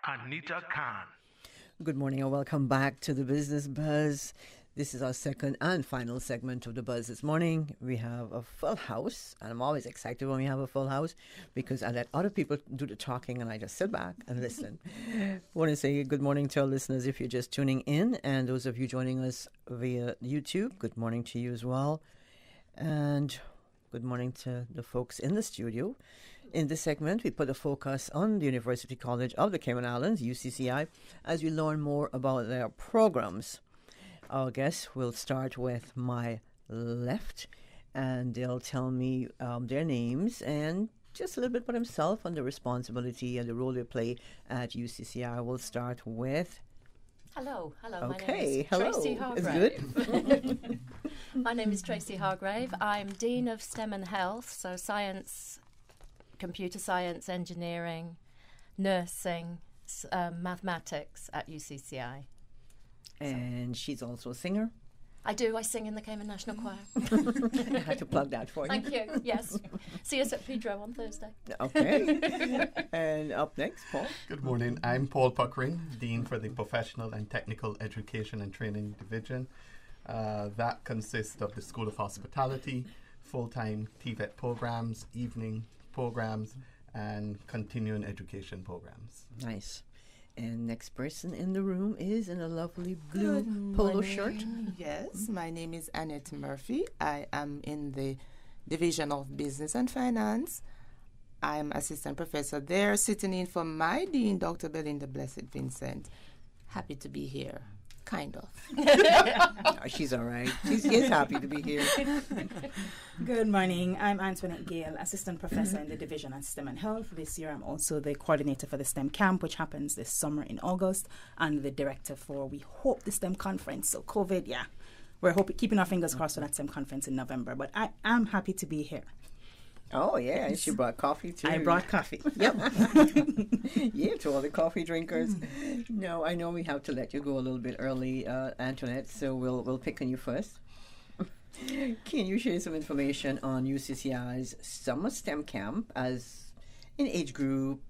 Anita Khan. Good morning and welcome back to the Business Buzz. This is our second and final segment of the Buzz this morning. We have a full house, and I'm always excited when we have a full house because I let other people do the talking and I just sit back and listen. I want to say good morning to our listeners if you're just tuning in, and those of you joining us via YouTube, good morning to you as well. And good morning to the folks in the studio. In this segment, we put a focus on the University College of the Cayman Islands, UCCI, as we learn more about their programs. Our guests will start with my left, and they'll tell me their names and just a little bit about themselves and the responsibility and the role they play at UCCI. We'll start with... Hello. Okay, My name is hello. Tracy Hargrave. It's good. My name is Tracy Hargrave. I'm Dean of STEM and Health, so science, computer science, engineering, nursing, mathematics at UCCI. And she's also a singer. I do. I sing in the Cayman National Choir. I had to plug that for you. Thank you. Yes. See us at Pedro on Thursday. Okay. And up next, Paul. Good morning. I'm Paul Puckering, Dean for the Professional and Technical Education and Training Division. That consists of the School of Hospitality, full-time TVET programs, evening programs, and continuing education programs. Nice. And next person in the room is in a lovely blue polo shirt. Yes, my name is Annette Murphy. I am in the Division of Business and Finance. I am assistant professor there, sitting in for my dean, Dr. Belinda Blessed Vincent. Happy to be here. Kind of. Oh, she's all right. She is happy to be here. Good morning. I'm Antoinette Gale, Assistant Professor in the Division of STEM and Health. This year I'm also the coordinator for the STEM Camp, which happens this summer in August, and the director for, we hope, the STEM Conference. So COVID, yeah, we're keeping our fingers crossed for that STEM Conference in November. But I am happy to be here. Oh, yeah, and she brought coffee, too. I brought coffee. Yep. Yeah, to all the coffee drinkers. No, I know we have to let you go a little bit early, Antoinette, so we'll pick on you first. Can you share some information on UCCI's Summer STEM Camp as in age group,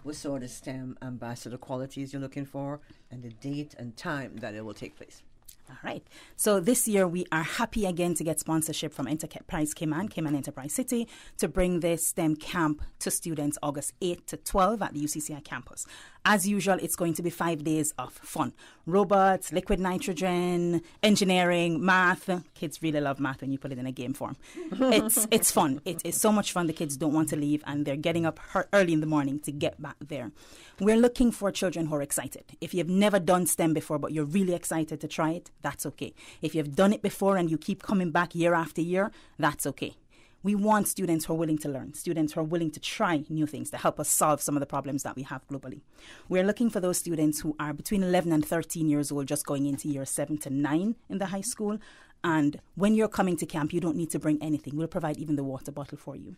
what sort of STEM ambassador qualities you're looking for, and the date and time that it will take place? All right. So this year we are happy again to get sponsorship from Enterprise Cayman Enterprise City, to bring this STEM camp to students August 8 to 12 at the UCCI campus. As usual, it's going to be 5 days of fun. Robots, liquid nitrogen, engineering, math. Kids really love math when you put it in a game form. It's fun. It is so much fun. The kids don't want to leave, and they're getting up early in the morning to get back there. We're looking for children who are excited. If you've never done STEM before, but you're really excited to try it, that's okay. If you've done it before and you keep coming back year after year, that's okay. We want students who are willing to learn, students who are willing to try new things to help us solve some of the problems that we have globally. We're looking for those students who are between 11 and 13 years old, just going into year 7 to 9 in the high school. And when you're coming to camp, you don't need to bring anything. We'll provide even the water bottle for you.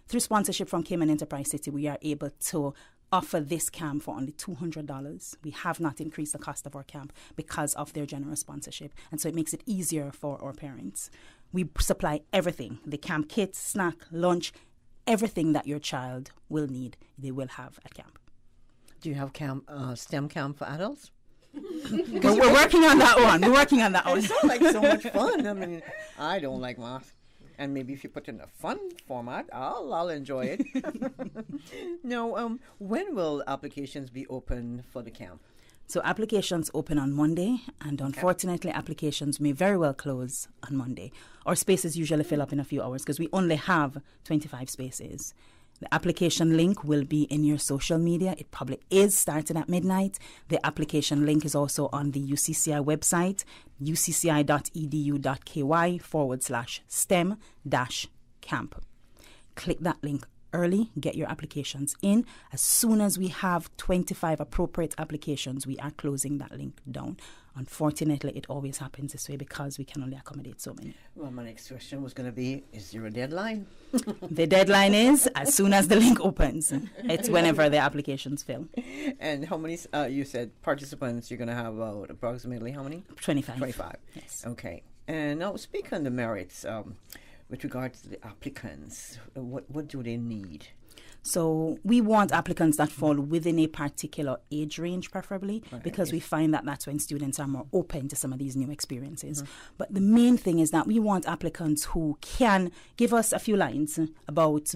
Through sponsorship from Cayman Enterprise City, we are able to offer this camp for only $200. We have not increased the cost of our camp because of their generous sponsorship. And so it makes it easier for our parents. We supply everything, the camp kit, snack, lunch, everything that your child will need, they will have at camp. Do you have STEM camp for adults? We're working on that one. It sounds like so much fun. I mean, I don't like math. And maybe if you put it in a fun format, I'll enjoy it. No, when will applications be open for the camp? So applications open on Monday, and unfortunately applications may very well close on Monday. Our spaces usually fill up in a few hours because we only have 25 spaces. The application link will be in your social media. It probably is starting at midnight. The application link is also on the UCCI website, ucci.edu.ky/STEM-camp. Click that link early, get your applications in. As soon as we have 25 appropriate applications, we are closing that link down. Unfortunately, it always happens this way because we can only accommodate so many. Well, my next question was going to be, is there a deadline? The deadline is as soon as the link opens. It's whenever the applications fill. And how many, you said participants, you're going to have approximately how many? 25. 25. Yes. Okay. And now speak on the merits. With regard to the applicants, what do they need? So we want applicants that fall within a particular age range, preferably, because we find that that's when students are more open to some of these new experiences. But the main thing is that we want applicants who can give us a few lines about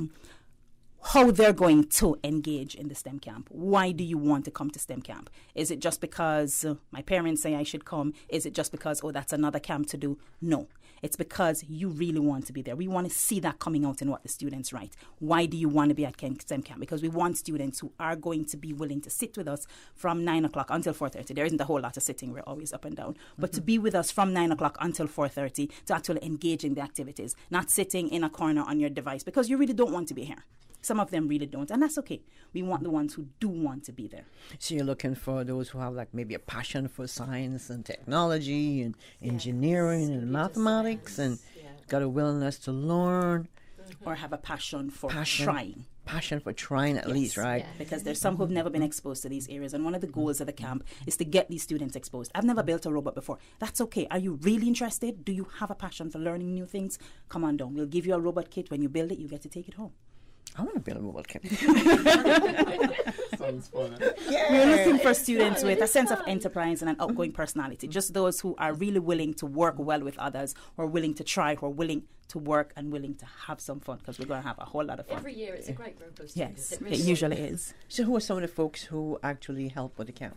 how they're going to engage in the STEM camp. Why do you want to come to STEM camp? Is it just because my parents say I should come? Is it just because, oh, that's another camp to do? No. It's because you really want to be there. We want to see that coming out in what the students write. Why do you want to be at STEM camp? Because we want students who are going to be willing to sit with us from 9 o'clock until 4:30. There isn't a whole lot of sitting. We're always up and down. But to be with us from 9 o'clock until 4:30 to actually engage in the activities, not sitting in a corner on your device because you really don't want to be here. Some of them really don't, and that's okay. We want the ones who do want to be there. So you're looking for those who have like maybe a passion for science and technology and engineering and mathematics and got a willingness to learn. Or have a passion for trying. Passion for trying at least, right? Yeah. Because there's some who've never been exposed to these areas. And one of the goals of the camp is to get these students exposed. I've never built a robot before. That's okay. Are you really interested? Do you have a passion for learning new things? Come on down. We'll give you a robot kit. When you build it, you get to take it home. I want to build a robot kit. Sounds fun. We're looking for students with a sense of enterprise and an outgoing personality. Just those who are really willing to work well with others, who are willing to try, who are willing to work and willing to have some fun, because we're going to have a whole lot of fun. Every year it's a great group of students. Yes, really it usually is. So who are some of the folks who actually help with the camp?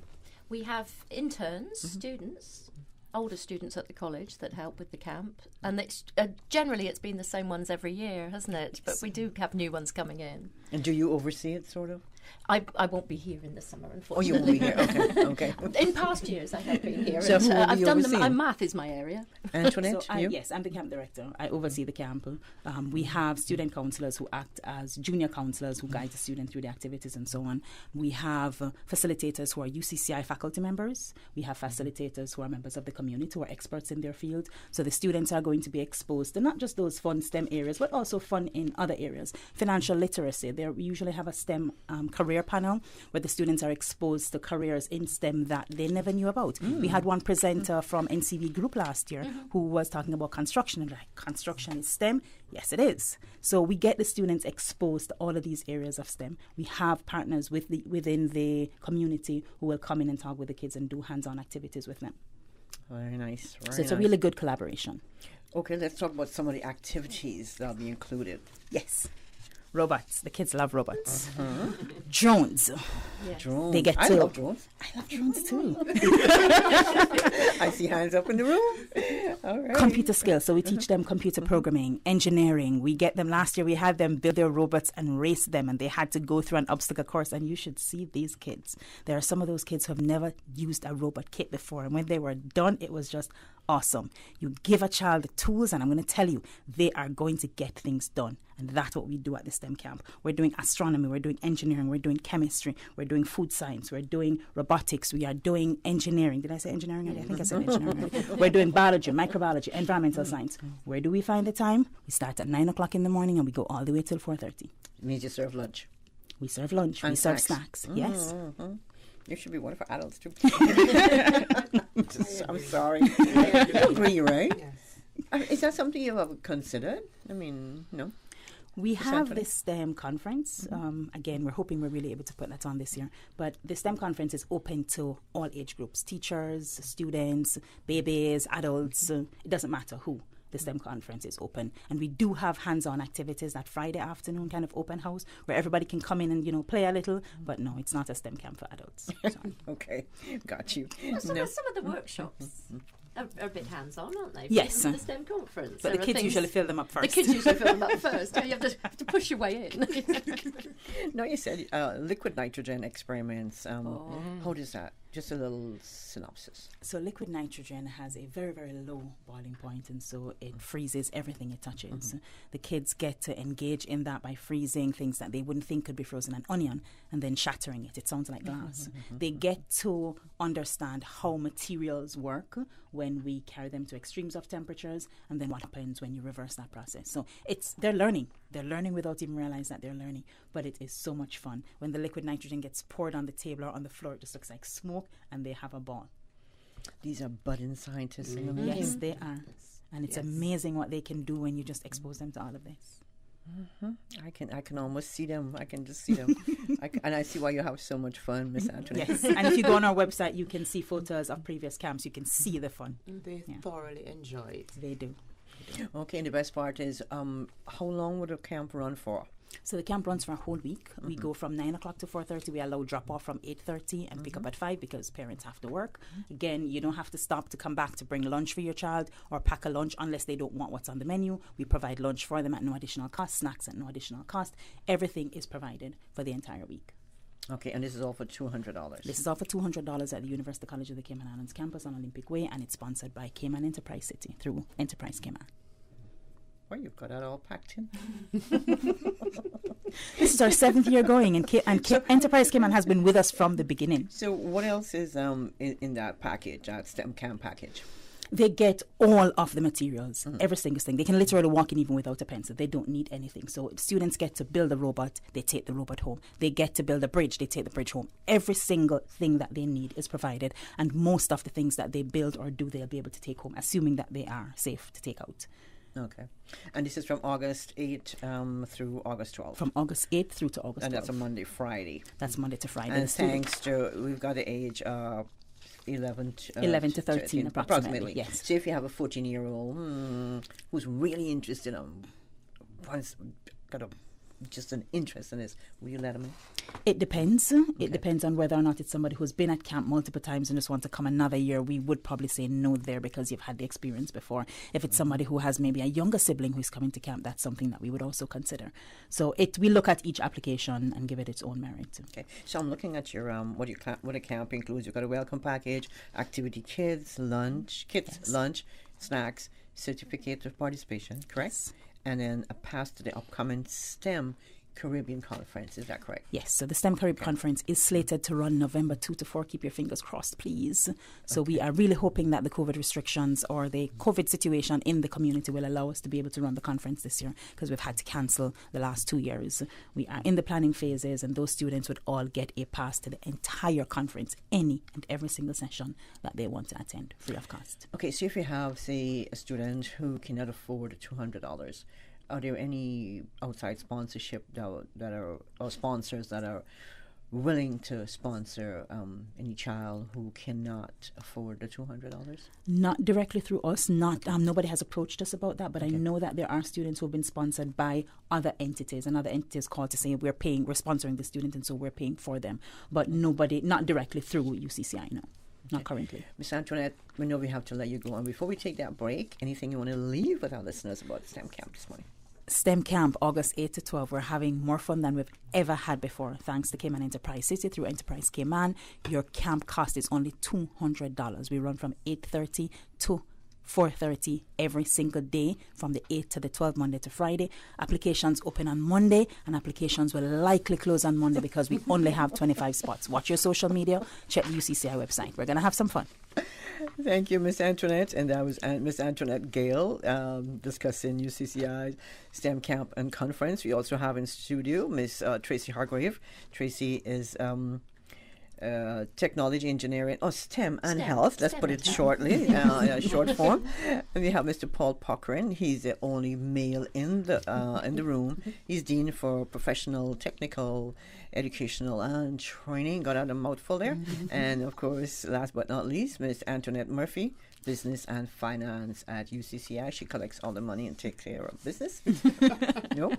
We have interns, students, older students at the college that help with the camp, and it's generally it's been the same ones every year, hasn't it? But we do have new ones coming in. And do you oversee it, sort of? I won't be here in the summer, Oh, you unfortunately. won't be here. Okay. In past years, I have been here. So and, who will I've you done oversee? math is my area. Antoinette, So you? yes, I'm the camp director. I oversee the camp. We have student counselors who act as junior counselors who guide the student through the activities and so on. We have facilitators who are UCCI faculty members. We have facilitators who are members of the community who are experts in their field. So the students are going to be exposed to not just those fun STEM areas, but also fun in other areas. Financial literacy. We usually have a STEM career panel where the students are exposed to careers in STEM that they never knew about. We had one presenter from NCB Group last year who was talking about construction, and like, construction is STEM? Yes, it is. So we get the students exposed to all of these areas of STEM. We have partners within the community who will come in and talk with the kids and do hands-on activities with them. Very nice. So it's a really good collaboration. Okay, let's talk about some of the activities that'll be included. Yes. Robots. The kids love robots. Drones. Yes. Drones. They get I to- love drones. I love drones too. I see hands up in the room. All right. Computer skills. So we teach them computer programming, engineering. We get them last year. We had them build their robots and race them, and they had to go through an obstacle course. And you should see these kids. There are some of those kids who have never used a robot kit before, and when they were done, it was just awesome. You give a child the tools, and I'm going to tell you, they are going to get things done. And that's what we do at the STEM camp. We're doing astronomy, we're doing engineering, we're doing chemistry, we're doing food science, we're doing robotics, we are doing engineering. Did I say engineering already? I think I said engineering already. We're doing biology, microbiology, environmental science. Where do we find the time? We start at 9 o'clock in the morning and we go all the way till 4:30. It means you serve lunch. We serve lunch, we And serve snacks. snacks. Yes. You should be one for adults too. I'm sorry. You agree, right? Yes. Is that something you've ever considered? I mean, no. We have Essentially. this STEM conference. Again, we're hoping we're really able to put that on this year. But the STEM conference is open to all age groups, teachers, students, babies, adults. It doesn't matter who. The STEM conference is open. And we do have hands-on activities that Friday afternoon kind of open house where everybody can come in and, play a little. But no, it's not a STEM camp for adults. Sorry. Okay, got you. Well, some No. of the workshops are a bit hands-on, aren't they? Yes. For the STEM conference. But the kids usually fill them up first. The kids usually fill them up first. You have to push your way in. No, you said liquid nitrogen experiments. How does that? Just a little synopsis. So liquid nitrogen has a very, very low boiling point, and so it freezes everything it touches. The kids get to engage in that by freezing things that they wouldn't think could be frozen, an onion, and then shattering it. It sounds like glass. They get to understand how materials work when we carry them to extremes of temperatures, and then what happens when you reverse that process. So they're learning. They're learning without even realizing that they're learning. But it is so much fun. When the liquid nitrogen gets poured on the table or on the floor, it just looks like smoke, and they have a ball. These are budding scientists. Yes, they are. And it's amazing what they can do when you just expose them to all of this. I can almost see them. I can just see them. And I see why you have so much fun, Miss Antoinette. Yes, and if you go on our website, you can see photos of previous camps. You can see the fun. They thoroughly enjoy it. They do. Okay, and the best part is, how long would a camp run for? So the camp runs for a whole week. We go from 9 o'clock to 4:30. We allow drop off from 8:30 and pick up at 5 because parents have to work. Again, you don't have to stop to come back to bring lunch for your child or pack a lunch unless they don't want what's on the menu. We provide lunch for them at no additional cost, snacks at no additional cost. Everything is provided for the entire week. Okay, and this is all for $200. This is all for $200 at the University College of the Cayman Islands campus on Olympic Way, and it's sponsored by Cayman Enterprise City through Enterprise Cayman. Well, you've got that all packed in. This is our 7th year going, and Enterprise Cayman has been with us from the beginning. So what else is in that package, that STEM camp package? They get all of the materials, every single thing. They can literally walk in even without a pencil. They don't need anything. So students get to build a robot, they take the robot home. They get to build a bridge, they take the bridge home. Every single thing that they need is provided, and most of the things that they build or do, they'll be able to take home, assuming that they are safe to take out. Okay. And this is from August 8th through August 12th. From August 8th through to August 12th. And that's a Monday, Friday. That's Monday to Friday. And thanks to, we've got the age 11 to 13 approximately. Yes. So if you have a 14-year-old who's really interested just an interest in this, will you let them in? It depends. It depends on whether or not it's somebody who's been at camp multiple times and just wants to come another year. We would probably say no there because you've had the experience before. If it's somebody who has maybe a younger sibling who's coming to camp, that's something that we would also consider. So we look at each application and give it its own merit. Okay. So I'm looking at your what a camp includes. You've got a welcome package, activity kits, lunch, snacks, certificate of participation, correct? Yes. And then a pass to the upcoming STEM Caribbean Conference. Is that correct? Yes. So the STEM Caribbean Conference is slated to run November 2 to 4. Keep your fingers crossed, please. So we are really hoping that the COVID restrictions or the COVID situation in the community will allow us to be able to run the conference this year because we've had to cancel the last 2 years. We are in the planning phases, and those students would all get a pass to the entire conference, any and every single session that they want to attend, free of cost. Okay. So if you have, say, a student who cannot afford $200, are there any outside sponsorship that are or sponsors that are willing to sponsor any child who cannot afford the $200? Not directly through us. Nobody has approached us about that, but I know that there are students who have been sponsored by other entities, and other entities called to say we're sponsoring the student, and so we're paying for them. But not directly through UCCI, no. Not currently. Ms. Antoinette, we know we have to let you go. And before we take that break, anything you want to leave with our listeners about STEM Camp this morning? STEM Camp, August 8 to 12. We're having more fun than we've ever had before, thanks to Cayman Enterprise City through Enterprise Cayman. Your camp cost is only $200. We run from 8:30 to 4:30 every single day from the 8th to the 12th, Monday to Friday. Applications open on Monday, and applications will likely close on Monday because we only have 25 spots. Watch your social media, check the UCCI website. We're going to have some fun. Thank you, Miss Antoinette. And that was Miss Antoinette Gale discussing UCCI's STEM Camp and Conference. We also have in studio Miss Tracy Hargrave. Tracy is technology engineering, STEM and health. Let's put it shortly, short form. And we have Mr. Paul Puckrin. He's the only male in the room. He's Dean for Professional, Technical, Educational and Training. Got out a mouthful there. And of course, last but not least, Miss Antoinette Murphy, Business and Finance at UCCI. She collects all the money and takes care of business. No.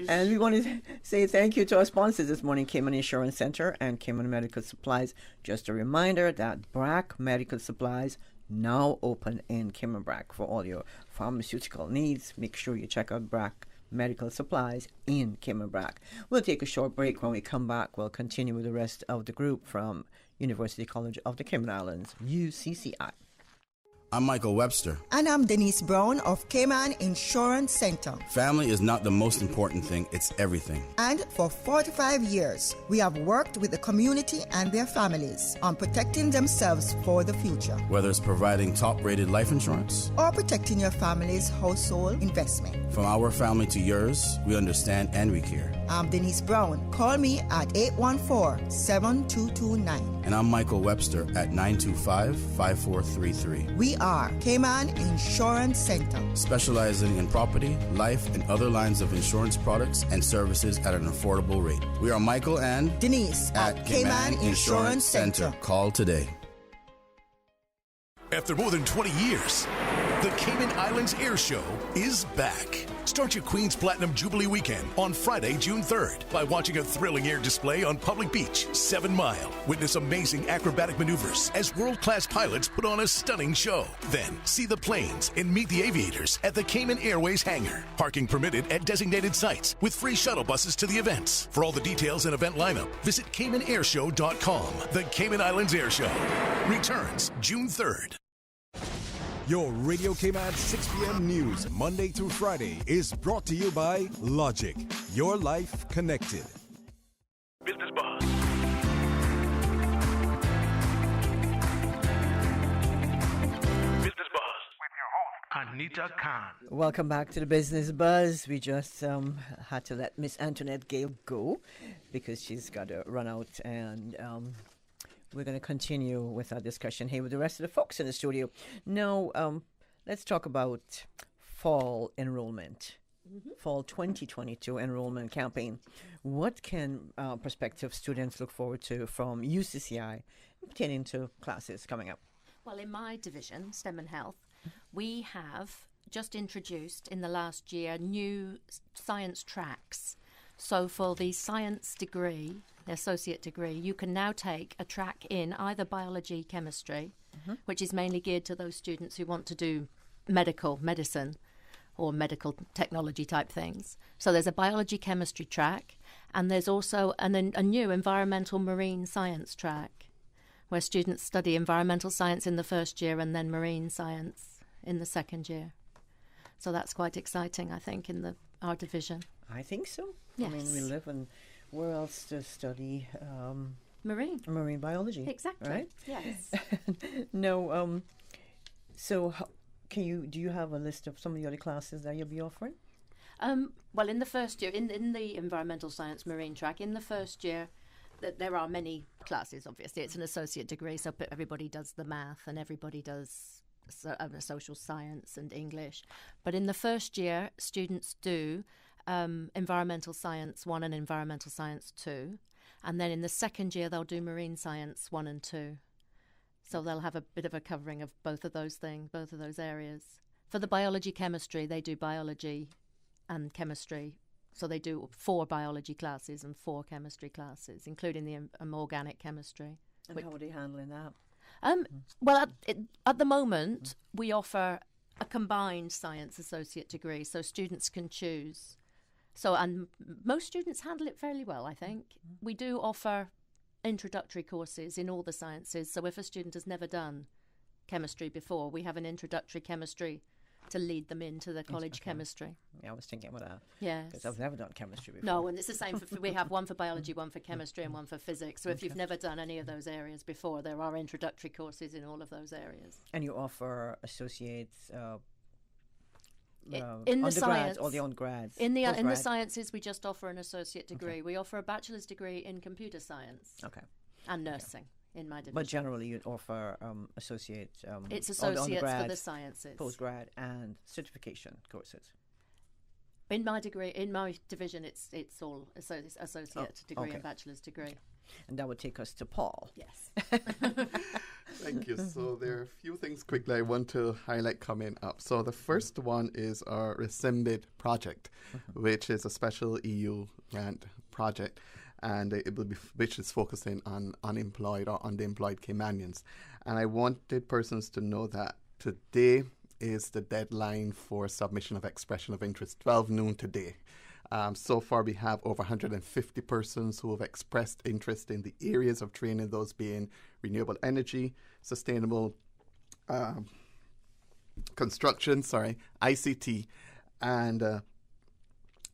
And we want to say thank you to our sponsors this morning, Cayman Insurance Center and Cayman Medical Supplies. Just a reminder that BRAC Medical Supplies now open in Cayman BRAC for all your pharmaceutical needs. Make sure you check out BRAC Medical Supplies in Cayman BRAC. We'll take a short break. When we come back, we'll continue with the rest of the group from University College of the Cayman Islands, UCCI. I'm Michael Webster. And I'm Denise Brown of Cayman Insurance Center. Family is not the most important thing, it's everything. And for 45 years, we have worked with the community and their families on protecting themselves for the future. Whether it's providing top-rated life insurance or protecting your family's household investment. From our family to yours, we understand and we care. I'm Denise Brown. Call me at 814-7229. And I'm Michael Webster at 925-5433. We are Cayman Insurance Center. Specializing in property, life, and other lines of insurance products and services at an affordable rate. We are Michael and Denise at Cayman Insurance Center. Call today. After more than 20 years, the Cayman Islands Air Show is back. Start your Queen's Platinum Jubilee weekend on Friday, June 3rd by watching a thrilling air display on Public Beach, 7 Mile. Witness amazing acrobatic maneuvers as world-class pilots put on a stunning show. Then see the planes and meet the aviators at the Cayman Airways hangar. Parking permitted at designated sites with free shuttle buses to the events. For all the details and event lineup, visit CaymanAirShow.com. The Cayman Islands Air Show returns June 3rd. Your Radio Cayman 6 p.m. news, Monday through Friday, is brought to you by Logic. Your life connected. Business Buzz. Business Buzz with your host, Anita Khan. Welcome back to the Business Buzz. We just had to let Miss Antoinette Gale go because she's got to run out, and we're going to continue with our discussion here with the rest of the folks in the studio. Now, let's talk about fall enrollment, fall 2022 enrollment campaign. What can prospective students look forward to from UCCI pertaining to classes coming up? Well, in my division, STEM and Health, we have just introduced in the last year new science tracks. So for the science degree, the associate degree, you can now take a track in either biology, chemistry, which is mainly geared to those students who want to do medicine or medical technology type things. So there's a biology chemistry track, and there's also a new environmental marine science track where students study environmental science in the first year and then marine science in the second year. So that's quite exciting, I think, in our division. I think so. Yes. I mean, we live in, where else to study marine biology? Exactly. Right? Yes. No. So, do you have a list of some of the other classes that you'll be offering? Well, in the first year, in the environmental science marine track, in the first year, there are many classes. Obviously, it's an associate degree, so everybody does the math and everybody does social science and English. But in the first year, students do environmental science 1 and environmental science 2, and then in the second year they'll do marine science 1 and 2. So they'll have a bit of a covering of both of those things, both of those areas. For the biology chemistry, they do biology and chemistry. So they do 4 biology classes and 4 chemistry classes, including the organic chemistry. And how are they handling that? Well, at the moment, we offer a combined science associate degree, so students can choose. So, and most students handle it fairly well, I think. We do offer introductory courses in all the sciences. So if a student has never done chemistry before, we have an introductory chemistry to lead them into the college chemistry. Yeah, I was thinking about that. Yes. Because I've never done chemistry before. No, and it's the same. We have one for biology, one for chemistry, and one for physics. So if you've never done any of those areas before, there are introductory courses in all of those areas. And you offer associates, in the undergrads science, or the undergrads? in the postgrad? sciences, we just offer an associate degree. We offer a bachelor's degree in computer science and nursing in my division. But generally, you'd offer associate. It's or the associates for the undergrads, sciences. postgrad, and certification courses. In my division, it's all associate degree and bachelor's degree. And that would take us to Paul. Yes. Thank you. So there are a few things quickly I want to highlight coming up. So the first one is our Resembid project, which is a special EU grant project, and it will be which is focusing on unemployed or underemployed Caymanians. And I wanted persons to know that today is the deadline for submission of expression of interest, 12 noon today. So far, we have over 150 persons who have expressed interest in the areas of training, those being renewable energy, sustainable construction, ICT, and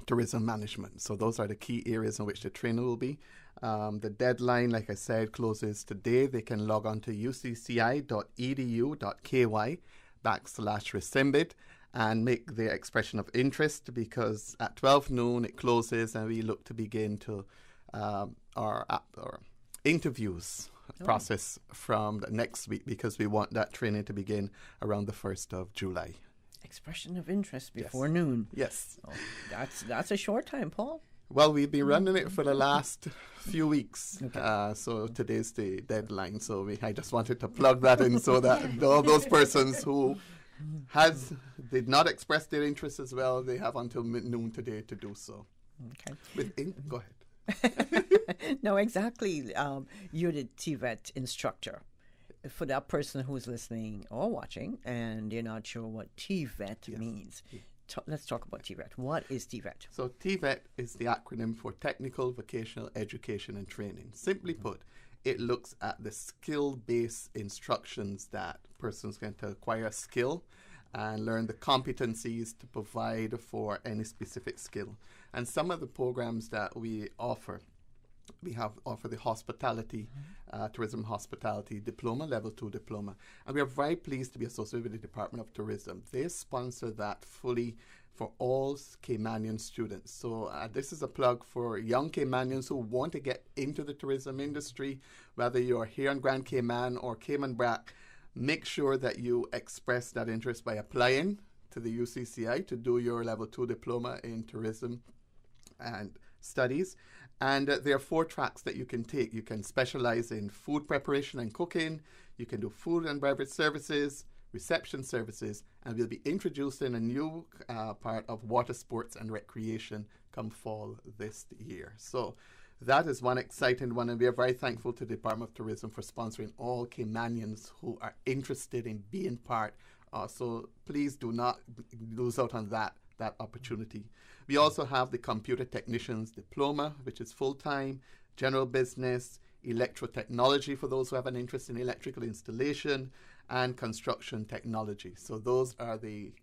tourism management. So those are the key areas in which the training will be. The deadline, like I said, closes today. They can log on to ucci.edu.ky/Resembid and make the expression of interest, because at 12 noon it closes and we look to begin to our interviews process from the next week, because we want that training to begin around the 1st of July. Expression of interest before noon. Yes. Oh, that's a short time, Paul. Well, we've been running it for the last few weeks, so today's the deadline. So I just wanted to plug that in so that all those persons who did not express their interest as well, they have until noon today to do so. Okay. Go ahead. No, exactly. You're the TVET instructor. For that person who's listening or watching and they're not sure what TVET means, let's talk about TVET. What is TVET? So TVET is the acronym for Technical Vocational Education and Training. Simply put, it looks at the skill-based instructions that persons can to acquire a skill and learn the competencies to provide for any specific skill. And some of the programs that we offer, offer the hospitality, tourism hospitality diploma, level 2 diploma. And we are very pleased to be associated with the Department of Tourism. They sponsor that fully for all Caymanian students. So this is a plug for young Caymanians who want to get into the tourism industry, whether you're here in Grand Cayman or Cayman Brac. Make sure that you express that interest by applying to the UCCI to do your level 2 diploma in tourism and studies. And there are 4 tracks that you can take. You can specialize in food preparation and cooking. You can do food and beverage services, reception services, and we'll be introducing a new part of water sports and recreation come fall this year. So that is one exciting one, and we are very thankful to the Department of Tourism for sponsoring all Caymanians who are interested in being part. So please do not lose out on that opportunity. We also have the Computer Technician's Diploma, which is full-time, general business, electrotechnology for those who have an interest in electrical installation, and construction technology. So those are the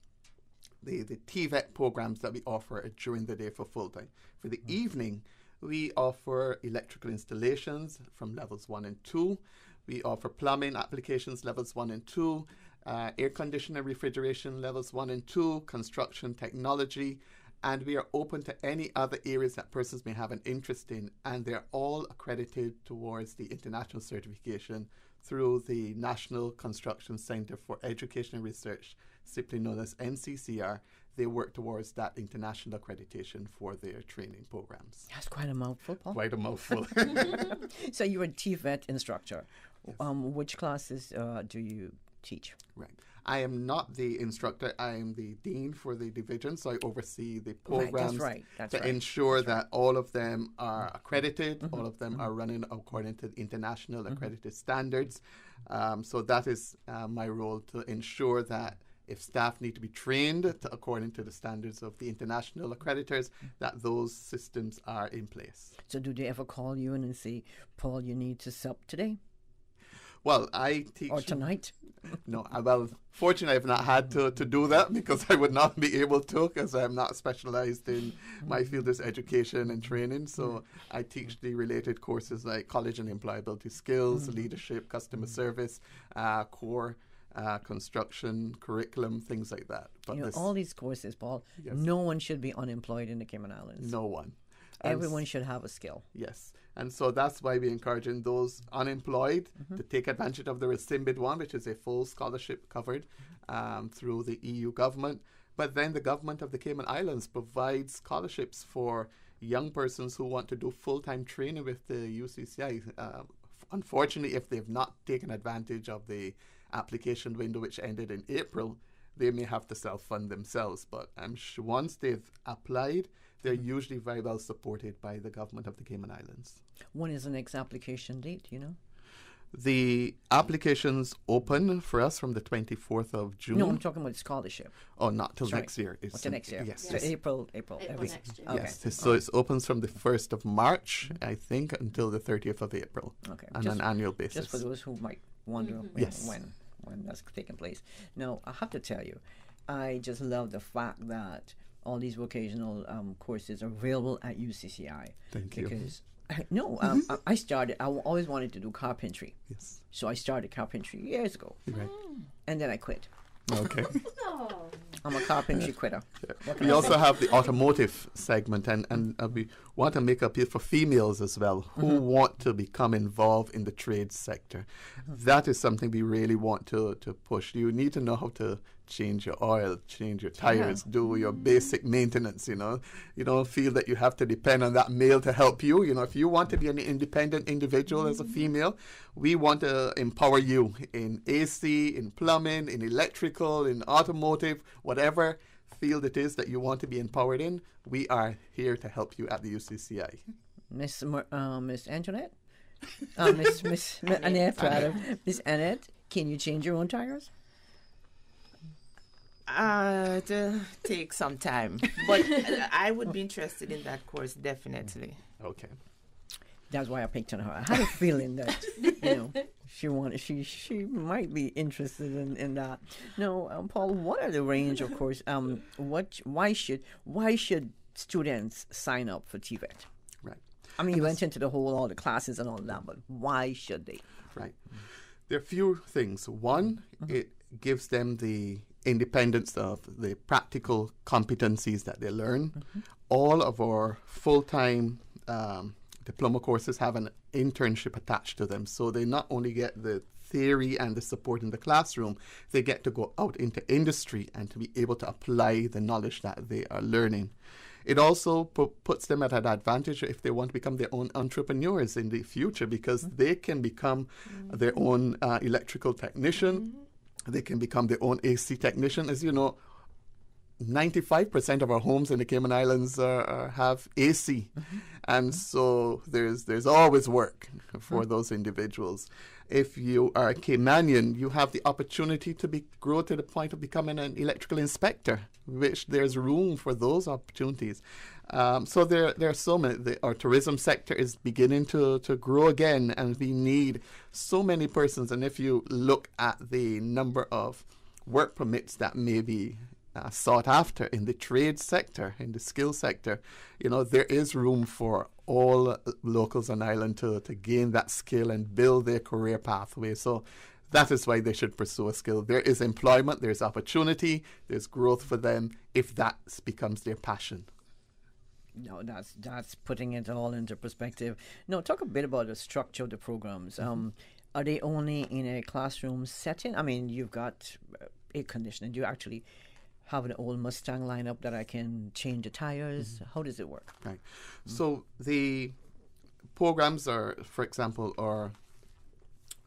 TVET programs that we offer during the day for full-time. For the evening, we offer electrical installations from levels 1 and 2. We offer plumbing applications levels 1 and 2, air conditioning, refrigeration levels 1 and 2, construction technology, and we are open to any other areas that persons may have an interest in, and they're all accredited towards the international certification through the National Construction Center for Education and Research, simply known as NCCR. They work towards that international accreditation for their training programs. That's quite a mouthful, Paul. Quite a mouthful. So you're a TVET instructor. Yes. Which classes do you teach? Right. I am not the instructor. I am the dean for the division, so I oversee the programs to ensure that all of them are accredited, all of them are running according to the international accredited standards. So that is my role, to ensure that if staff need to be trained according to the standards of the international accreditors, that those systems are in place. So do they ever call you in and say, Paul, you need to sup today? Well, I teach... Or tonight? No, well, fortunately, I've not had to do that, because I would not be able to, because I'm not specialized in my field is education and training. So I teach the related courses like college and employability skills, leadership, customer service, core construction, curriculum, things like that. But all these courses, Paul, no one should be unemployed in the Cayman Islands. No one. Everyone should have a skill. Yes. And so that's why we're encouraging those unemployed to take advantage of the Recimbid one, which is a full scholarship covered through the EU government. But then the government of the Cayman Islands provides scholarships for young persons who want to do full-time training with the UCCI. Unfortunately, if they've not taken advantage of the application window, which ended in April, they may have to self-fund themselves. But I'm sure once they've applied, they're usually very well supported by the government of the Cayman Islands. When is the next application date, you know? The applications open for us from the 24th of June. No, I'm talking about scholarship. Oh, not till next year. What's the next year? Yes. So April every next year. Okay. Yes. So it opens from the 1st of March, I think, until the 30th of April on an annual basis. Just for those who might wonder when that's taking place. Now, I have to tell you, I just love the fact that all these vocational courses are available at UCCI. Thank you. Because I always wanted to do carpentry. Yes. So I started carpentry years ago. Right. And then I quit. Okay. I'm a carpentry quitter. We also have the automotive segment, and we want to make appeal for females as well who want to become involved in the trade sector. That is something we really want to push. You need to know how to change your oil, change your tires, do your basic maintenance, you know. You don't feel that you have to depend on that male to help you. You know, if you want to be an independent individual as a female, we want to empower you in AC, in plumbing, in electrical, in automotive, whatever field it is that you want to be empowered in. We are here to help you at the UCCI. Miss Antoinette? Miss Annette, rather. Miss Annette, can you change your own tires? To take some time, but I would be interested in that course, definitely. Okay. That's why I picked on her. I had a feeling that, she might be interested in that. No, Paul, what are the range of course? Why should students sign up for TVET? Right. I mean, you went into all the classes and all that, but why should they? Right. There are a few things. One, it gives them the independence of the practical competencies that they learn. All of our full-time diploma courses have an internship attached to them, so they not only get the theory and the support in the classroom, they get to go out into industry and to be able to apply the knowledge that they are learning. It also puts them at an advantage if they want to become their own entrepreneurs in the future, because they can become their own electrical technician. They can become their own AC technician. As you know, 95% of our homes in the Cayman Islands have AC. And so there's always work for those individuals. If you are a Caymanian, you have the opportunity to grow to the point of becoming an electrical inspector, which there's room for those opportunities. So there are so many. Our tourism sector is beginning to grow again, and we need so many persons. And if you look at the number of work permits that may be sought after in the trade sector, in the skill sector, there is room for all locals on island to gain that skill and build their career pathway. So that is why they should pursue a skill. There is employment, there's opportunity, there's growth for them if that becomes their passion. No, that's putting it all into perspective. No, talk a bit about the structure of the programs. Are they only in a classroom setting? I mean, you've got air conditioning. Do you actually have an old Mustang lineup that I can change the tires? How does it work? Right. So the programs are, for example, are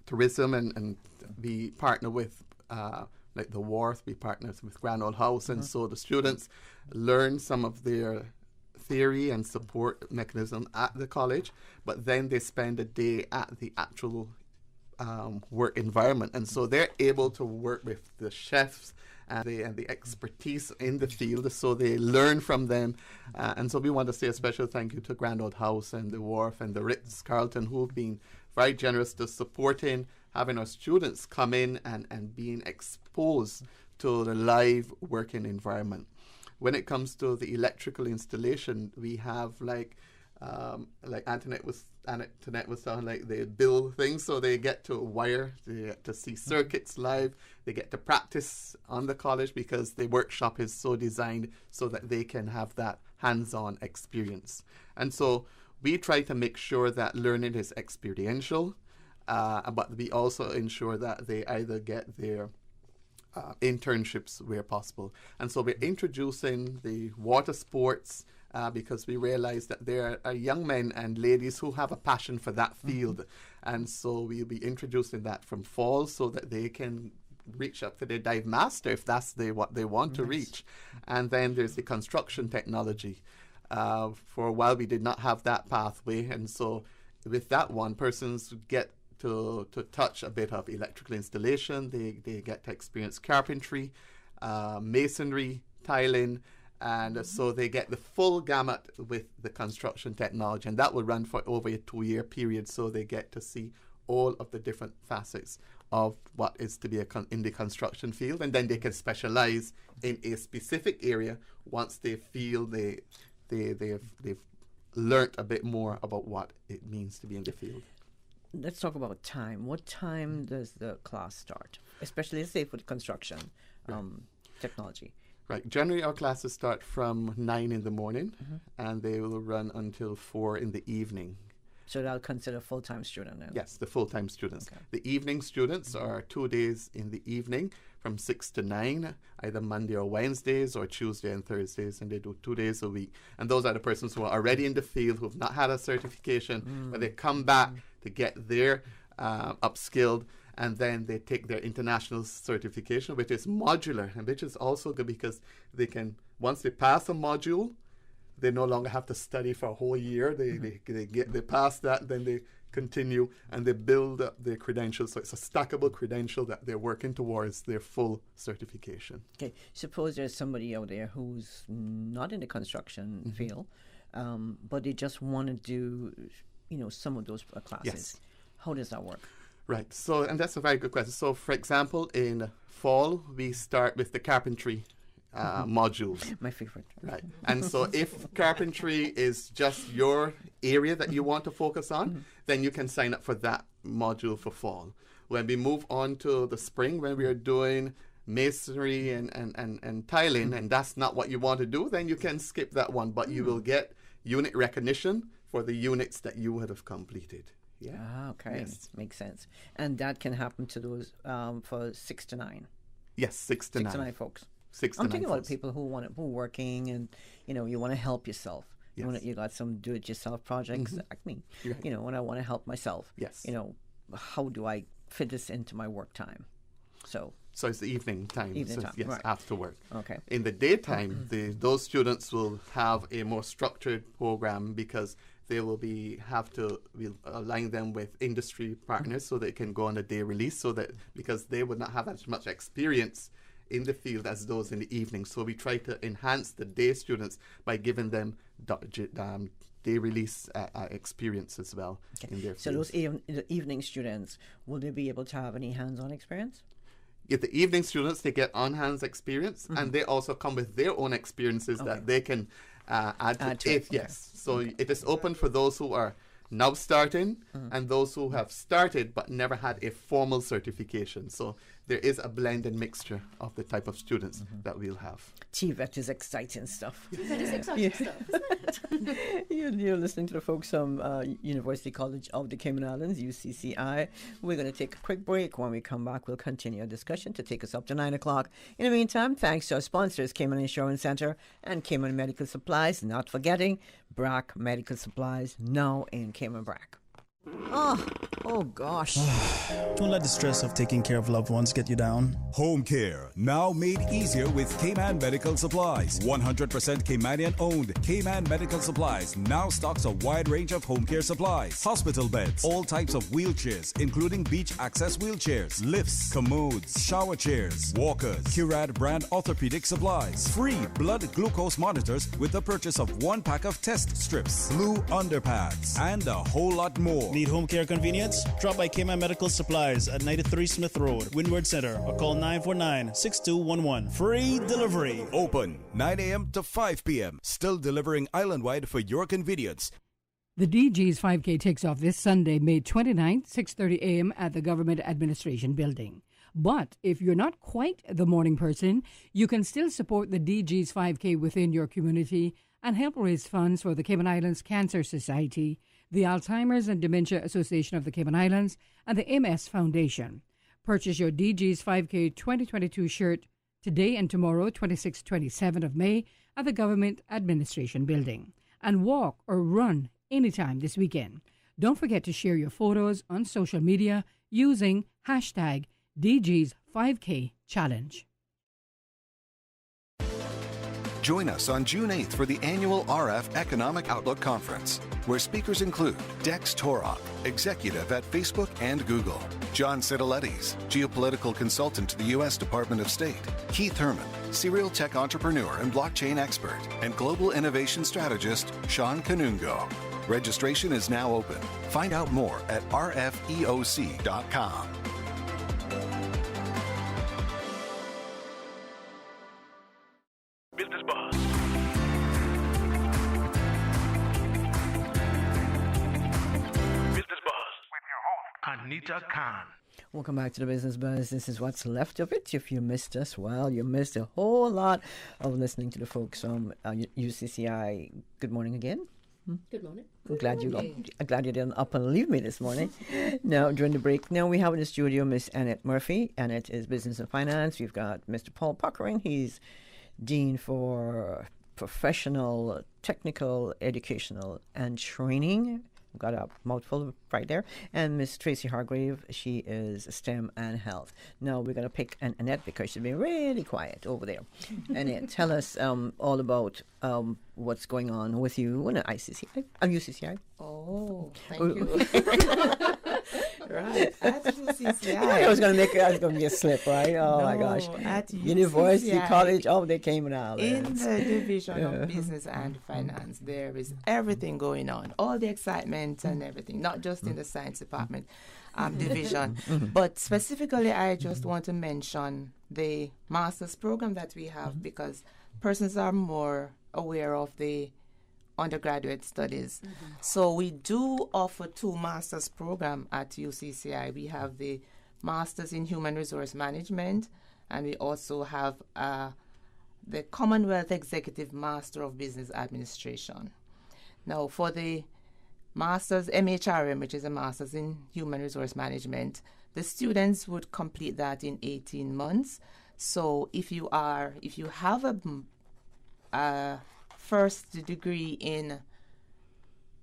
tourism, and we partner with like the Wharf. We partner with Grand Old House, and so the students learn some of their theory and support mechanism at the college, but then they spend a day at the actual work environment, and so they're able to work with the chefs and the expertise in the field, so they learn from them. And so we want to say a special thank you to Grand Old House and the Wharf and the Ritz-Carlton, who have been very generous to supporting having our students come in and being exposed to the live working environment. When it comes to the electrical installation, we have like Antoinette was saying, like they build things, so they get to wire, they get to see circuits live, they get to practice on the college because the workshop is so designed so that they can have that hands-on experience. And so we try to make sure that learning is experiential, but we also ensure that they either get their internships where possible. And so we're introducing the water sports because we realize that there are young men and ladies who have a passion for that field. And so we'll be introducing that from fall so that they can reach up to their dive master if that's what they want to reach. And then there's the construction technology. For a while we did not have that pathway, and so with that one, persons get to touch a bit of electrical installation. They get to experience carpentry, masonry, tiling, and so they get the full gamut with the construction technology, and that will run for over a 2-year period, so they get to see all of the different facets of what is to be in the construction field, and then they can specialize in a specific area once they feel they've learnt a bit more about what it means to be in the field. Let's talk about time. What time does the class start? Especially, let's say, for the construction technology. Right. Generally, our classes start from 9 in the morning, and they will run until 4 in the evening. So they'll consider full-time student then? Yes, the full-time students. Okay. The evening students are 2 days in the evening from 6 to 9, either Monday or Wednesdays or Tuesday and Thursdays, and they do 2 days a week. And those are the persons who are already in the field, who have not had a certification, but they come back to get their upskilled, and then they take their international certification, which is modular, and which is also good because they can, once they pass a module, they no longer have to study for a whole year. They pass that, then they continue and they build up their credentials. So it's a stackable credential that they're working towards their full certification. Okay. Suppose there's somebody out there who's not in the construction field, but they just want to do, some of those classes. Yes. How does that work? Right. So, and that's a very good question. So, for example, in fall, we start with the carpentry modules. My favorite. Right. And so if carpentry is just your area that you want to focus on, then you can sign up for that module for fall. When we move on to the spring, when we are doing masonry and tiling, and that's not what you want to do, then you can skip that one, but you will get unit recognition for the units that you would have completed. Yeah. Ah, okay. Yes. Makes sense. And that can happen to those for 6 to 9. Yes, 6 to 9. 6 to 9 folks. 6 to I'm 9 thinking about folks. people who are working and you want to help yourself. Yes. You got some do-it-yourself projects like me. Right. When I want to help myself. Yes. How do I fit this into my work time? So it's the evening time. Evening time, Yes, right. after work. Okay. In the daytime, those students will have a more structured program because they will we'll align them with industry partners so they can go on a day release because they would not have as much experience in the field as those in the evening. So we try to enhance the day students by giving them day release experience as well in their So fields. those evening students, will they be able to have any hands-on experience? If the evening students, they get on-hands experience, and they also come with their own experiences that they can add to it. Yes. So it is open for those who are now starting and those who have started but never had a formal certification. So there is a blend and mixture of the type of students that we'll have. TVET is exciting stuff. That is exciting stuff, isn't it? You're listening to the folks from University College of the Cayman Islands, UCCI. We're going to take a quick break. When we come back, we'll continue our discussion to take us up to 9 o'clock. In the meantime, thanks to our sponsors, Cayman Insurance Center and Cayman Medical Supplies, not forgetting Brack Medical Supplies, now in Cayman Brack. Oh gosh. Don't let the stress of taking care of loved ones get you down. Home care, now made easier with Cayman Medical Supplies. 100% Caymanian owned. Cayman Medical Supplies now stocks a wide range of home care supplies. Hospital beds, all types of wheelchairs, including beach access wheelchairs, lifts, commodes, shower chairs, walkers, Curad brand orthopedic supplies. Free blood glucose monitors with the purchase of 1 pack of test strips, blue underpads, and a whole lot more. Need home care convenience? Drop by Cayman Medical Supplies at 93 Smith Road, Windward Center, or call 949-6211. Free delivery. Open 9 a.m. to 5 p.m. Still delivering island-wide for your convenience. The DG's 5K takes off this Sunday, May 29th, 6:30 a.m. at the Government Administration Building. But if you're not quite the morning person, you can still support the DG's 5K within your community and help raise funds for the Cayman Islands Cancer Society, the Alzheimer's and Dementia Association of the Cayman Islands, and the MS Foundation. Purchase your DG's 5K 2022 shirt today and tomorrow, 26-27 of May, at the Government Administration Building. And walk or run anytime this weekend. Don't forget to share your photos on social media using hashtag DG's 5K Challenge. Join us on June 8th for the annual RF Economic Outlook Conference, where speakers include Dex Torok, executive at Facebook and Google, John Citalettes, geopolitical consultant to the U.S. Department of State, Keith Herman, serial tech entrepreneur and blockchain expert, and global innovation strategist Sean Kanungo. Registration is now open. Find out more at rfeoc.com. Business Buzz. Business Buzz with your host, Anita Khan. Welcome back to the Business Buzz. This is what's left of it. If you missed us, well, you missed a whole lot of listening to the folks from UCCI. Good morning again. Good morning. I'm glad you didn't up and leave me this morning. Now, during the break, now we have in the studio Miss Annette Murphy. Annette is Business and Finance. We've got Mr. Paul Puckering. He's Dean for Professional, Technical, Educational, and Training. We've got a mouthful right there. And Miss Tracy Hargrave, she is STEM and Health. Now we're going to pick Annette because she's been really quiet over there. Annette, tell us all about what's going on with you in ICCI, UCCI. Oh, thank you. Right, at UCCI. I was going to be a slip, right? Oh, no, my gosh. At University, UCCI, college, they came out. In the Division of Business and Finance, there is everything going on, all the excitement and everything, not just in the science department division. But specifically, I just want to mention the master's program that we have because persons are more aware of the undergraduate studies. So we do offer 2 master's programs at UCCI. We have the Master's in Human Resource Management, and we also have the Commonwealth Executive Master of Business Administration. Now, for the Master's MHRM, which is a Master's in Human Resource Management, the students would complete that in 18 months. So if you have a first degree in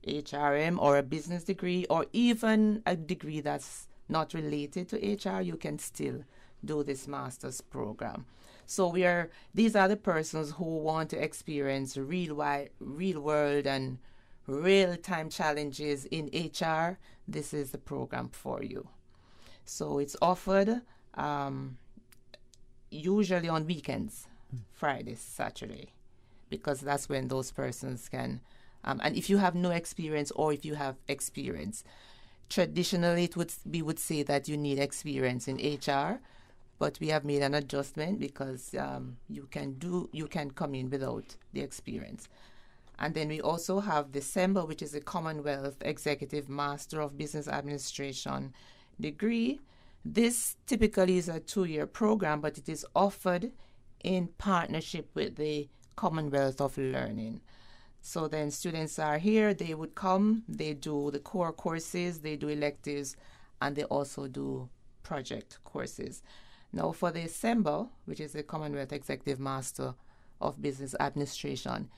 HRM or a business degree or even a degree that's not related to HR, you can still do this master's program. So these are the persons who want to experience real world and real-time challenges in HR. This is the program for you. So it's offered usually on weekends, Friday, Saturday, because that's when those persons can, and if you have no experience or if you have experience, traditionally we would say that you need experience in HR, but we have made an adjustment because you can come in without the experience. And then we also have December, which is a Commonwealth Executive Master of Business Administration degree. This typically is a 2-year program, but it is offered in partnership with the Commonwealth of Learning. So then students are here, they would come, they do the core courses, they do electives, and they also do project courses. Now for the December, which is the Commonwealth Executive Master of Business Administration,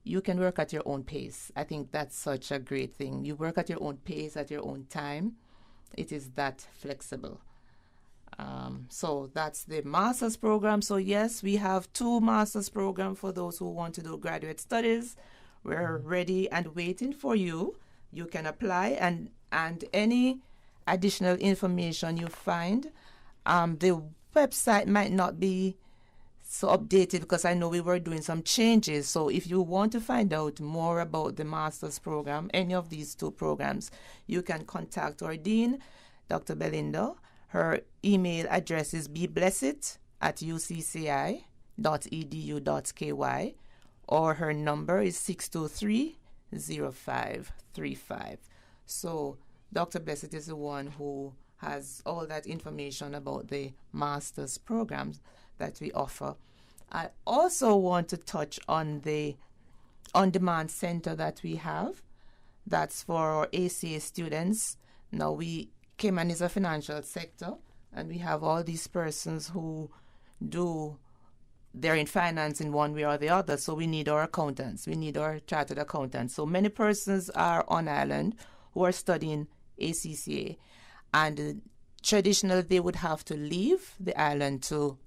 you can work at your own pace. I think that's such a great thing. You work at your own pace, at your own time. It is that flexible. So that's the master's program. So yes, we have 2 master's programs for those who want to do graduate studies. We're ready and waiting for you. You can apply and any additional information you find. The website might not be so updated because I know we were doing some changes. So if you want to find out more about the master's program, any of these 2 programs, you can contact our dean, Dr. Belinda. Her email address is beblessed@ucci.edu.ky, or her number is 623-0535. So Dr. Blessed is the one who has all that information about the master's programs that we offer. I also want to touch on the on-demand center that we have. That's for our ACA students. Now Cayman is a financial sector, and we have all these persons who they're in finance in one way or the other, so we need our accountants, we need our chartered accountants. So many persons are on island who are studying ACCA, and traditionally they would have to leave the island to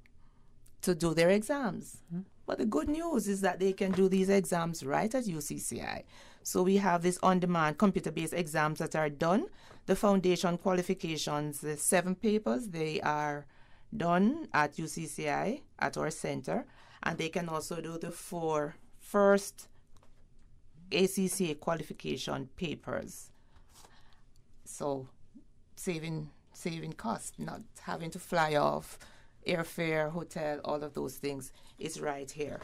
do their exams. But the good news is that they can do these exams right at UCCI. So we have these on-demand computer-based exams that are done. The foundation qualifications, the 7 papers, they are done at UCCI at our center, and they can also do the 4 first ACCA qualification papers. So saving costs, not having to fly off, airfare, hotel, all of those things is right here,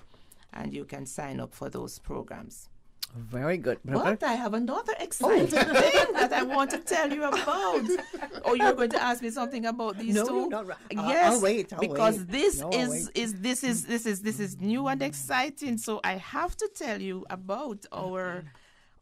and you can sign up for those programs. Very good. But I have another exciting thing that I want to tell you about. Oh, you're going to ask me something about these two? No, not right. Yes, I'll wait. because wait. this No, this is new and exciting. So I have to tell you about our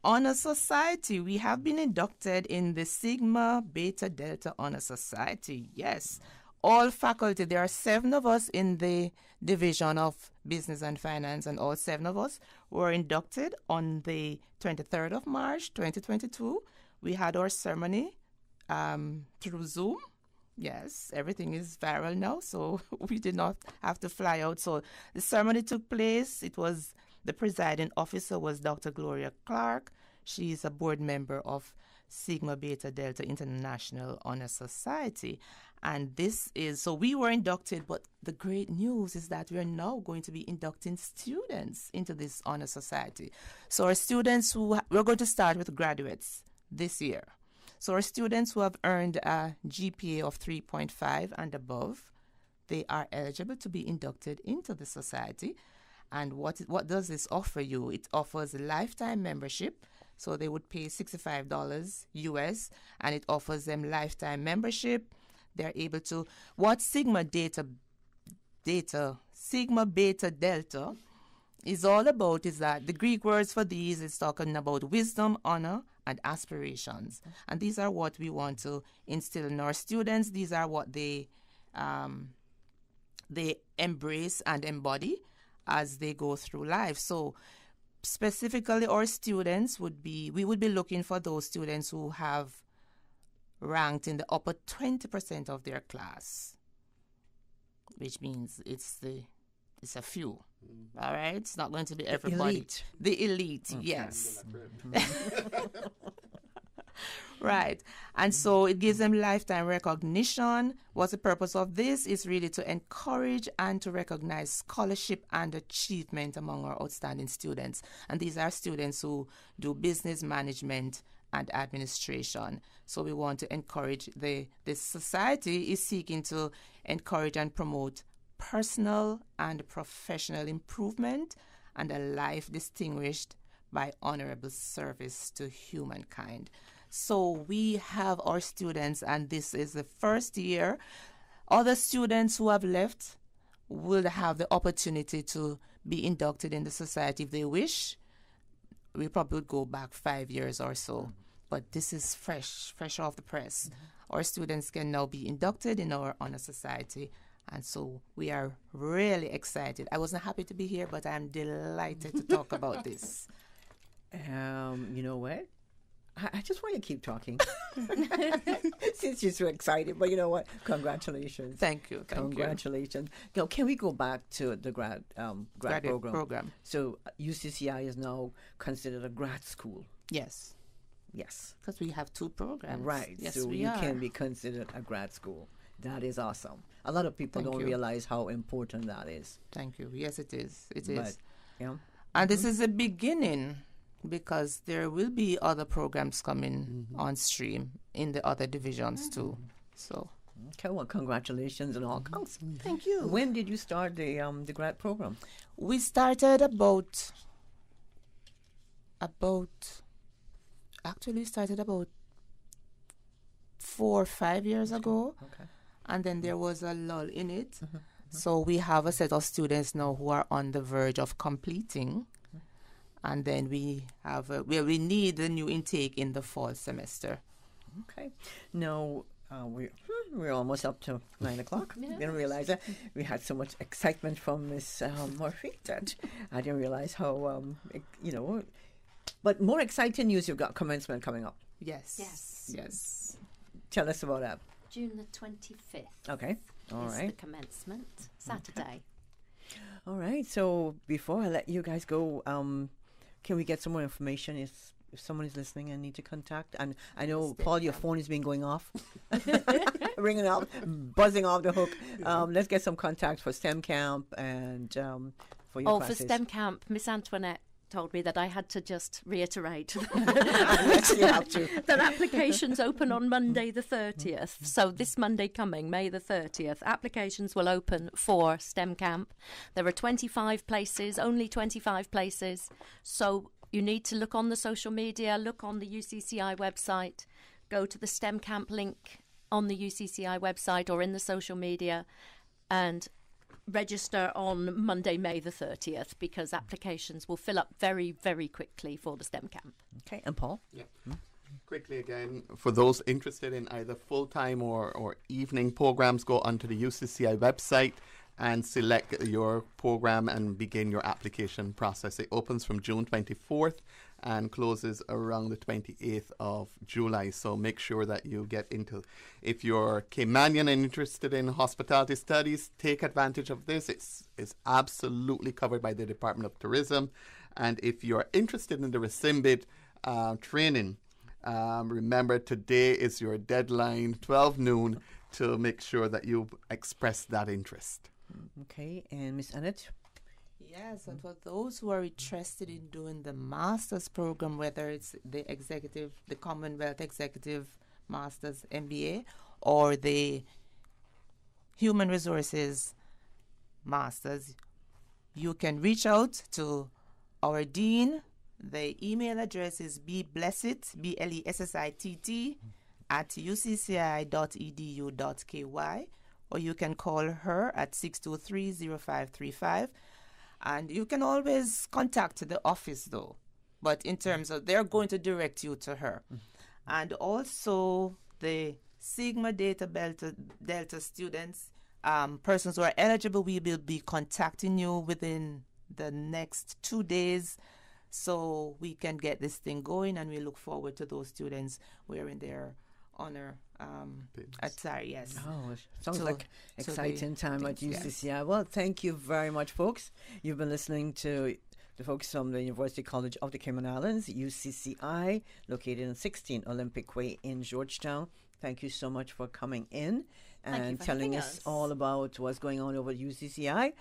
honor society. We have been inducted in the Sigma Beta Delta Honor Society. Yes, all faculty. There are 7 of us in the Division of Business and Finance, and all 7 of us were inducted on the 23rd of March, 2022. We had our ceremony through Zoom. Yes, everything is viral now, so we did not have to fly out. So the ceremony took place. It was, the presiding officer was Dr. Gloria Clark. She is a board member of Sigma Beta Delta International Honor Society. And this is, so we were inducted, but the great news is that we are now going to be inducting students into this honor society. So our students we're going to start with graduates this year. So our students who have earned a GPA of 3.5 and above, they are eligible to be inducted into the society. And what does this offer you? It offers a lifetime membership. So they would pay $65 US, and it offers them lifetime membership. They're able to, what Sigma Beta Delta is all about is that the Greek words for these is talking about wisdom, honor, and aspirations. And these are what we want to instill in our students. These are what they embrace and embody as they go through life. So specifically our students we would be looking for those students who have ranked in the upper 20% of their class, which means it's a few. All right, it's not going to be everybody. The elite, okay. Yes. Right, and so it gives them lifetime recognition. What's the purpose of this? Is really to encourage and to recognize scholarship and achievement among our outstanding students. And these are students who do business management and administration. So we want to encourage this society is seeking to encourage and promote personal and professional improvement and a life distinguished by honorable service to humankind. So we have our students, and this is the first year. Other students who have left will have the opportunity to be inducted in the society if they wish. We probably would go back 5 years or so. But this is fresh off the press. Our students can now be inducted in our honor society. And so we are really excited. I wasn't happy to be here, but I'm delighted to talk about this. You know what? I just want you to keep talking since you're so excited. But you know what? Congratulations. Thank you. Congratulations. Now, can we go back to the grad program? So UCCI is now considered a grad school. Yes. Yes. Because we have 2 programs. Right. Yes, so you can be considered a grad school. That is awesome. A lot of people don't realize how important that is. Thank you. Yes, it is. It But, is. Yeah. And this is a beginning, because there will be other programs coming on stream in the other divisions too. So. Okay, well, congratulations and all counts. Thank you. When did you start the grad program? We started about 4 or 5 years ago. Okay. And then there was a lull in it. So we have a set of students now who are on the verge of completing. And then we have we need a new intake in the fall semester. Okay. Now, we're almost up to 9 o'clock. Yeah. Didn't realize that. We had so much excitement from Miss Murphy that I didn't realize how, But more exciting news, you've got commencement coming up. Yes. Tell us about that. June the 25th. Okay. All is right. the commencement, Saturday. All right. So before I let you guys go, can we get some more information if someone is listening and need to contact? And I know, Paul, your phone has been going off, ringing out, buzzing off the hook. Let's get some contact for STEM camp and for your classes. For STEM camp, Miss Antoinette told me that I had to just reiterate that applications open on Monday the 30th. So this Monday coming, May the 30th, applications will open for STEM camp. There are 25 places, only 25 places. So you need to look on the social media, look on the UCCI website, go to the STEM camp link on the UCCI website or in the social media, and register on Monday, May the 30th, because applications will fill up very, very quickly for the STEM camp. Okay, and Paul? Yeah. Quickly again, for those interested in either full-time or evening programs, go onto the UCCI website and select your program and begin your application process. It opens from June 24th and closes around the 28th of July. So make sure that you get into. If you're Caymanian and interested in hospitality studies, take advantage of this. It's absolutely covered by the Department of Tourism. And if you're interested in the Recimbid training, remember today is your deadline, 12 noon, to make sure that you express that interest. Okay, and Miss Annette? Yes, and for those who are interested in doing the master's program, whether it's the Commonwealth Executive Master's MBA or the Human Resources Master's, you can reach out to our dean. The email address is bblessitt, BLESSITT, @ucci.edu.ky, or you can call her at 623-0535. And you can always contact the office, though. But in terms of, they're going to direct you to her. And also the Sigma Delta students, persons who are eligible, we will be contacting you within the next 2 days so we can get this thing going. And we look forward to those students wearing their honor attire. Yes. Oh, it sounds like exciting time at UCCI. Yes. Well, thank you very much, folks. You've been listening to the folks from the University College of the Cayman Islands, UCCI, located in 16 Olympic Way in Georgetown. Thank you so much for coming in and telling us all about what's going on over at UCCI.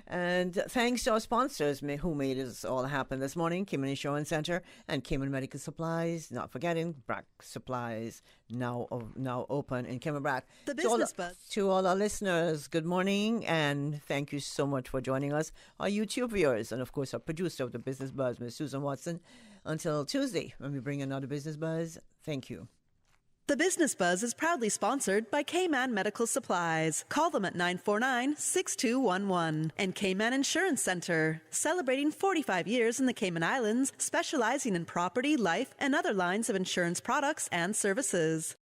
And thanks to our sponsors who made this all happen this morning, Cayman Insurance Center and Cayman Medical Supplies. Not forgetting, BRAC Supplies, now open in Cayman BRAC. The Business Buzz. To all our listeners, good morning, and thank you so much for joining us, our YouTube viewers, and of course our producer of the Business Buzz, Ms. Susan Watson. Until Tuesday, when we bring another Business Buzz, thank you. The Business Buzz is proudly sponsored by Cayman Medical Supplies. Call them at 949-6211. And Cayman Insurance Center, celebrating 45 years in the Cayman Islands, specializing in property, life, and other lines of insurance products and services.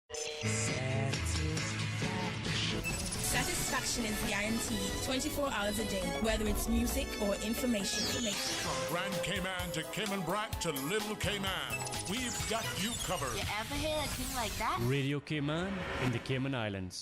Satisfaction is guaranteed 24 hours a day, whether it's music or information. From Grand Cayman to Cayman Brac to Little Cayman, we've got you covered. You ever hear a thing like that? Radio Cayman in the Cayman Islands.